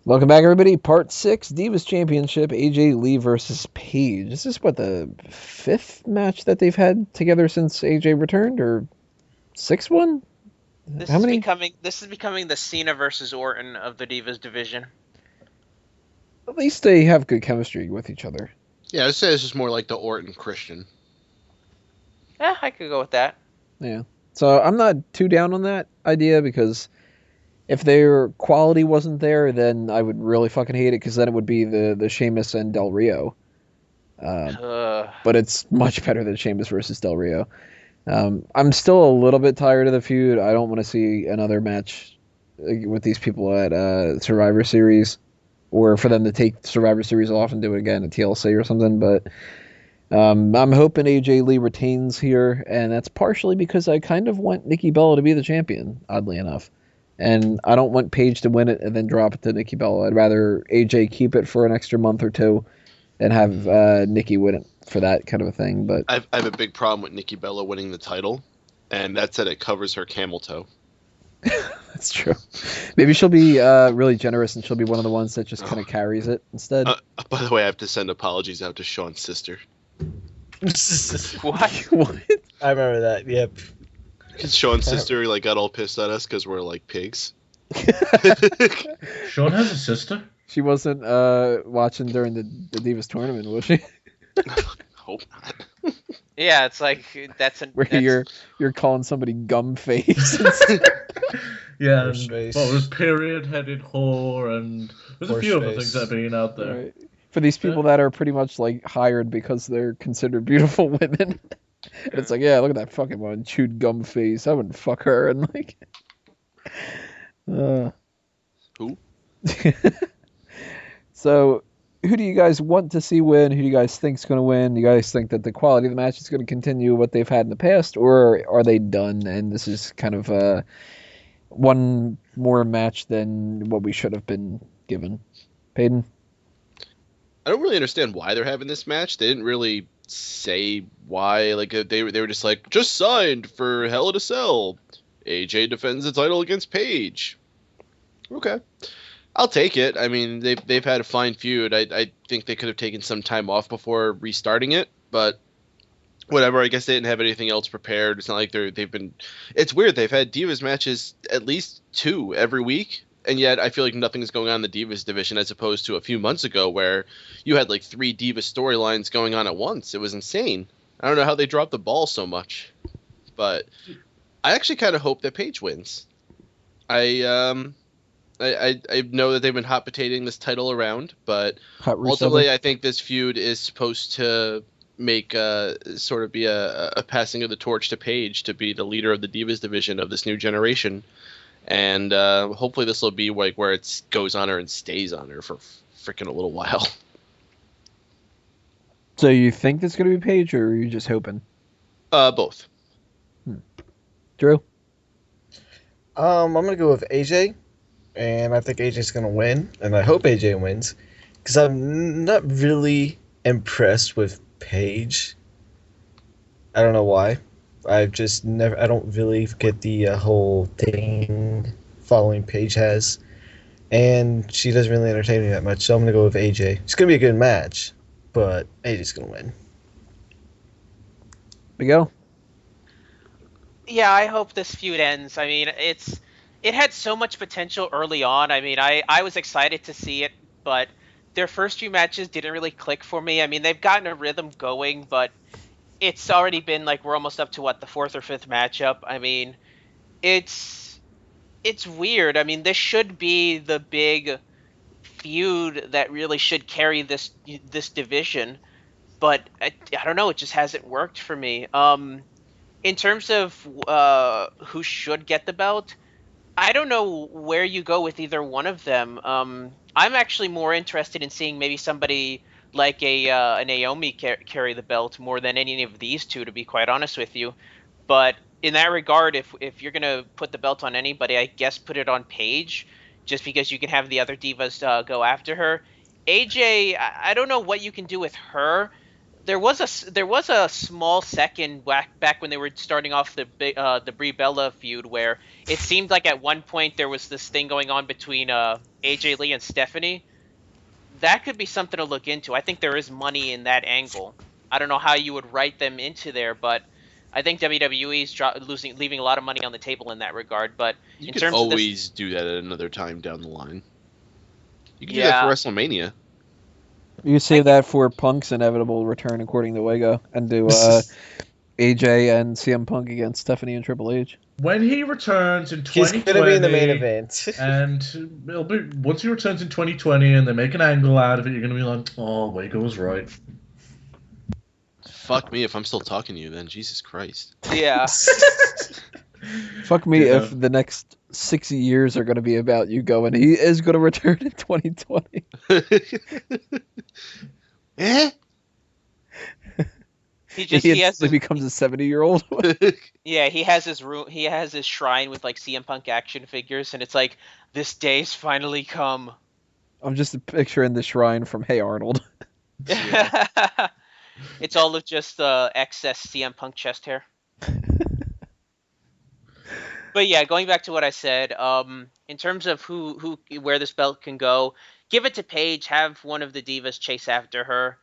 Welcome back, everybody. Part 6, Divas Championship, AJ Lee versus Paige. This is, what, the 5th match that they've had together since AJ returned? Or 6th one? This How is many? becoming the Cena versus Orton of the Divas division. At least they have good chemistry with each other. Yeah, I'd say this is more like the Orton Christian. Yeah, I could go with that. Yeah. So I'm not too down on that idea because if their quality wasn't there, then I would really fucking hate it because then it would be the Sheamus and Del Rio. But it's much better than Sheamus versus Del Rio. I'm still a little bit tired of the feud. I don't want to see another match with these people at Survivor Series, or for them to take Survivor Series off and do it again at TLC or something. But I'm hoping AJ Lee retains here, and that's partially because I kind of want Nikki Bella to be the champion, oddly enough. And I don't want Paige to win it and then drop it to Nikki Bella. I'd rather AJ keep it for an extra month or two and have Nikki win it for that kind of a thing. But I have a big problem with Nikki Bella winning the title, and that's that it covers her camel toe. That's true. Maybe she'll be really generous and she'll be one of the ones that just kind of carries it instead. By the way, I have to send apologies out to Sean's sister. What? What? I remember that. Yep. Because Sean's sister got all pissed at us because we're like pigs. Sean has a sister? She wasn't watching during the Divas tournament, was she? Hope not. Yeah, it's like Where you're calling somebody gum face. Yeah, Horse and face. what was period-headed whore, and there's a Horse few other face. things that are being out there. Right. For these people that are pretty much like hired because they're considered beautiful women. And it's like, yeah, look at that fucking one, chewed gum face. I wouldn't fuck her. And like, Who? So, who do you guys want to see win? Who do you guys think's going to win? Do you guys think that the quality of the match is going to continue what they've had in the past, or are they done and this is kind of one more match than what we should have been given? Peyton? I don't really understand why they're having this match. They didn't really say why. They were just like, just signed for Hell in a Cell. AJ defends the title against Paige. Okay. I'll take it. I mean, they've had a fine feud. I think they could have taken some time off before restarting it, but whatever. I guess they didn't have anything else prepared. It's not like they've been. It's weird. They've had Divas matches at least 2 every week, and yet I feel like nothing's going on in the Divas division as opposed to a few months ago where you had like 3 Divas storylines going on at once. It was insane. I don't know how they dropped the ball so much, but I actually kind of hope that Paige wins. I know that they've been hot potatoing this title around, but ultimately I think this feud is supposed to make sort of be a passing of the torch to Paige to be the leader of the Divas division of this new generation, and hopefully this will be like where it goes on her and stays on her for freaking a little while. So you think it's going to be Paige, or are you just hoping? Both. Drew? I'm gonna go with AJ, and I think AJ's gonna win, and I hope AJ wins, because I'm not really impressed with Paige. I don't know why. I don't really get the whole thing following Paige has, and she doesn't really entertain me that much. So I'm gonna go with AJ. It's gonna be a good match, but AJ's gonna win. Miguel? Yeah, I hope this feud ends. I mean, it had so much potential early on. I mean, I was excited to see it, but their first few matches didn't really click for me. I mean, they've gotten a rhythm going, but it's already been like we're almost up to the 4th or 5th matchup. I mean, it's weird. I mean, this should be the big feud that really should carry this division, but I don't know. It just hasn't worked for me. In terms of who should get the belt, I don't know where you go with either one of them. I'm actually more interested in seeing maybe somebody like a Naomi carry the belt more than any of these two, to be quite honest with you. But in that regard, if you're gonna put the belt on anybody, I guess put it on Paige, just because you can have the other divas go after her. AJ, I don't know what you can do with her. There was a small second back when they were starting off the Brie Bella feud where it seemed like at one point there was this thing going on between AJ Lee and Stephanie. That could be something to look into. I think there is money in that angle. I don't know how you would write them into there, but I think WWE's leaving a lot of money on the table in that regard. But You in could terms always of do that at another time down the line. You can do Yeah. that for WrestleMania. You save that for Punk's inevitable return, according to Wago, and do AJ and CM Punk against Stephanie and Triple H. When he returns in He's 2020, gonna be in the main event. and it'll be once he returns in 2020, and they make an angle out of it, you're gonna be like, "Oh, Wago was right." Fuck me if I'm still talking to you then. Jesus Christ. yeah, Fuck me Yeah. if the next 60 years are going to be about you going, he is going to return in 2020. Eh? he He has instantly becomes a 70-year-old. Yeah, he has his room. He has his shrine with like CM Punk action figures, and it's like this day's finally come. I'm just picturing the shrine from Hey Arnold. It's all of just excess CM Punk chest hair. But yeah, going back to what I said, in terms of where this belt can go, give it to Paige. Have one of the Divas chase after her,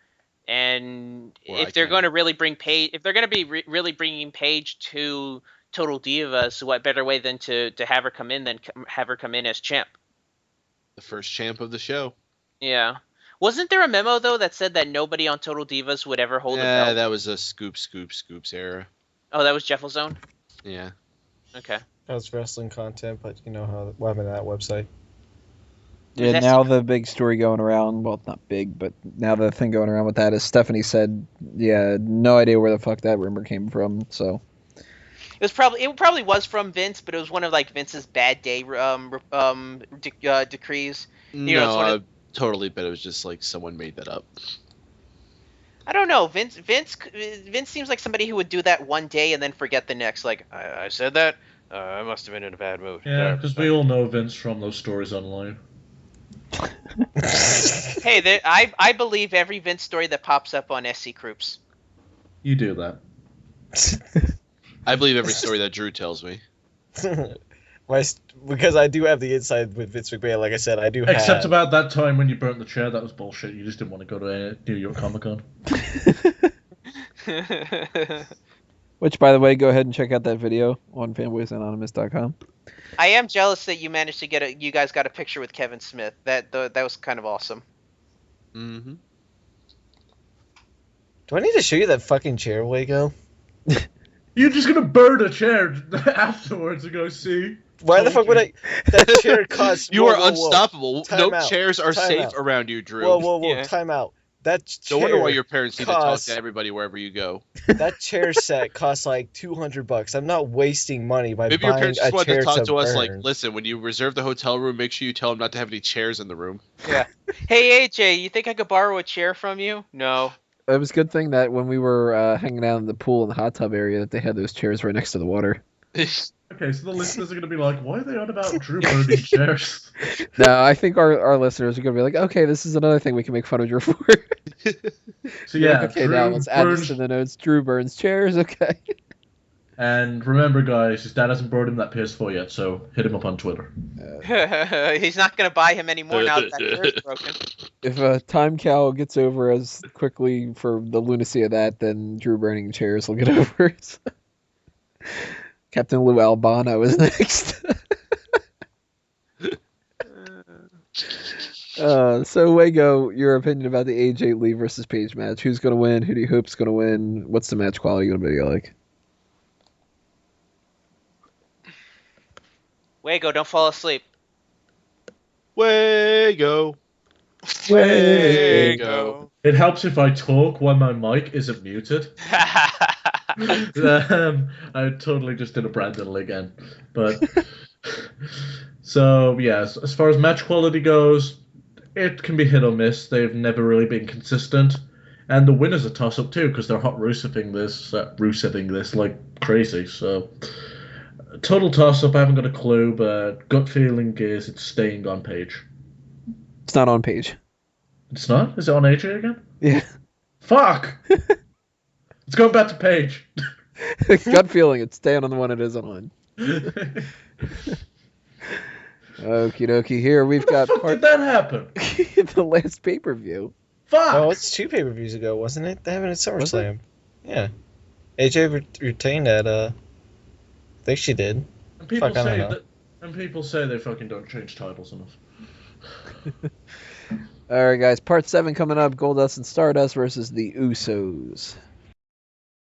and Or I if they're can. going to really bring Paige, if they're going to be really bringing Paige to Total Divas, what better way than to have her come in than have her come in as champ? The first champ of the show. Yeah. Wasn't there a memo though that said that nobody on Total Divas would ever hold a Yeah, belt? that was a scoops era. Oh, that was Jeff Zone? Yeah. Okay. That was wrestling content, but you know what happened to that website. Yeah, That's- now the big story going around, well, not big, but now the thing going around with that is Stephanie said, yeah, no idea where the fuck that rumor came from, so. It probably was from Vince, but it was one of like Vince's bad day decrees. You know, it's one No, of- I totally bet it was just like someone made that up. I don't know. Vince seems like somebody who would do that one day and then forget the next. Like I said that. I must have been in a bad mood. Yeah, because we all know Vince from those stories online. Hey, I believe every Vince story that pops up on SC Groups. You do that. I believe every story that Drew tells me. Because I do have the inside with Vince McMahon. Like I said, I do have. Except about that time when you burnt the chair, that was bullshit. You just didn't want to go to New York Comic Con. Which, by the way, go ahead and check out that video on fanboysanonymous.com. I am jealous that you managed to you guys got a picture with Kevin Smith. That was kind of awesome. Mm-hmm. Do I need to show you that fucking chair, Wago? You're just gonna burn a chair afterwards and go see. Why the fuck would I? That chair costs. You whoa, are whoa, whoa. unstoppable. Time No out. chairs are Time safe out. around you, Drew. Whoa, Yeah. time out. That chair. No wonder why your parents need to talk costs- to everybody wherever you go. That chair set costs like $200. I'm not wasting money by Maybe your buying parents a just wanted chair to talk to us burn. like, listen, when you reserve the hotel room, make sure you tell them not to have any chairs in the room. Yeah. Hey AJ, you think I could borrow a chair from you? No. It was a good thing that when we were hanging out in the pool in the hot tub area that they had those chairs right next to the water. Okay, so the listeners are gonna be like, why are they on about Drew burning chairs? No, I think our listeners are going to be like, okay, this is another thing we can make fun of Drew for. So yeah, okay, Drew now let's add this burns. to the notes. Drew burns chairs, okay. And remember, guys, his dad hasn't brought him that PS4 yet, so hit him up on Twitter. He's not gonna buy him anymore now that chair's broken. If Time Cow gets over as quickly for the lunacy of that, then Drew burning chairs will get over it. Captain Lou Albano is next. So Wago, your opinion about the AJ Lee versus Paige match? Who's going to win? Who do you hope's going to win? What's the match quality going to be like? Wago, don't fall asleep. Wago. Wago. It helps if I talk while my mic isn't muted. I totally just did a Brandon again. But so yes, as far as match quality goes, it can be hit or miss. They've never really been consistent, and the winners are toss up too because they're hot ruseving this like crazy. So total toss up. I haven't got a clue, but gut feeling is it's staying on Paige. It's not on Paige. It's not. Is it on AJ again? Yeah. Fuck! It's going back to Paige. Gut feeling, it's staying on the one it isn't on. Okie dokie. Here we've got Fuck did that happen? the last pay-per-view. Fuck! Oh, it's 2 pay-per-views ago, wasn't it? They happened at Was it? SummerSlam. Yeah. AJ retained that, I think she did. And people Fuck, I don't say know. that. And people say they fucking don't change titles enough. All right, guys. Part 7 coming up. Goldust and Stardust versus the Usos.